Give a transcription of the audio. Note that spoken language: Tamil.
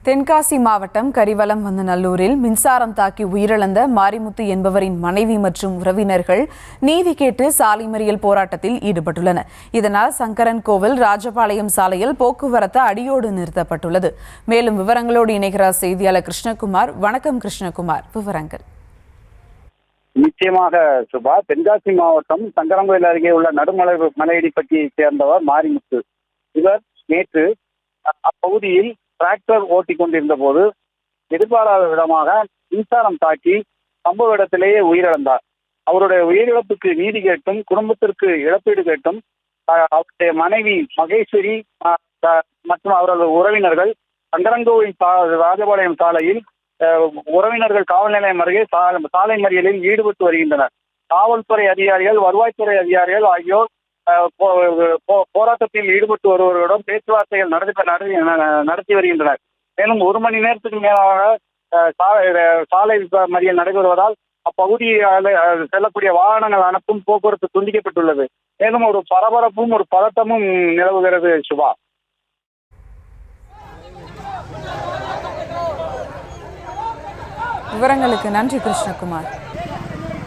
தென்காசி மாவட்டம் கரிவலம்வந்தநல்லூரில் மின்சாரம் தாக்கி உயிரிழந்த மாரிமுத்து என்பவரின் மனைவி மற்றும் உறவினர்கள் நீதி கேட்டு சாலை மறியல் போராட்டத்தில் ஈடுபட்டுள்ளனர். இதனால் சங்கரன் கோவில் ராஜபாளையம் சாலையில் போக்குவரத்து அடியோடு நிறுத்தப்பட்டுள்ளது. மேலும் விவரங்களோடு இணைகிறார் செய்தியாளர் கிருஷ்ணகுமார். வணக்கம் கிருஷ்ணகுமார், விவரங்கள். நிச்சயமாக சுபா, தென்காசி மாவட்டம் சங்கரன்கோவில் அருகே உள்ள நடுமலை மலையடிப்பட்டியைச் சேர்ந்தவர் மாரிமுத்து. இவர் நேற்று அப்பகுதியில் டிராக்டர் ஓட்டிக் கொண்டிருந்த போது எதிர்பாராத விதமாக மின்சாரம் தாக்கி சம்பவ இடத்திலேயே உயிரிழந்தார். அவருடைய உயிரிழப்புக்கு நீதி கேட்டும் குடும்பத்திற்கு இழப்பீடு கேட்டும் அவருடைய மனைவி மகேஸ்வரி மற்றும் அவரது உறவினர்கள் சங்கரன்கோவில் ராஜபாளையம் சாலையில் உறவினர்கள் காவல் நிலையம் அருகே சாலை மறியலில் ஈடுபட்டு வருகின்றனர். காவல்துறை அதிகாரிகள், வருவாய்த்துறை அதிகாரிகள் ஆகியோர் போராட்டத்தில் ஈடுபட்டு வருவர்களுடன் பேச்சுவார்த்தைகள் நடத்தி வருகின்றனர். மேலும் 1 மணி நேரத்துக்கு மேலாக சாலை மறியல் நடைபெறுவதால் அப்பகுதியில் செல்லக்கூடிய வாகனங்கள் அனைத்தும் போக்குவரத்து துண்டிக்கப்பட்டுள்ளது. மேலும் ஒரு பரபரப்பும் ஒரு பதட்டமும் நிலவுகிறது சுபா. விவரங்களுக்கு நன்றி கிருஷ்ணகுமார்.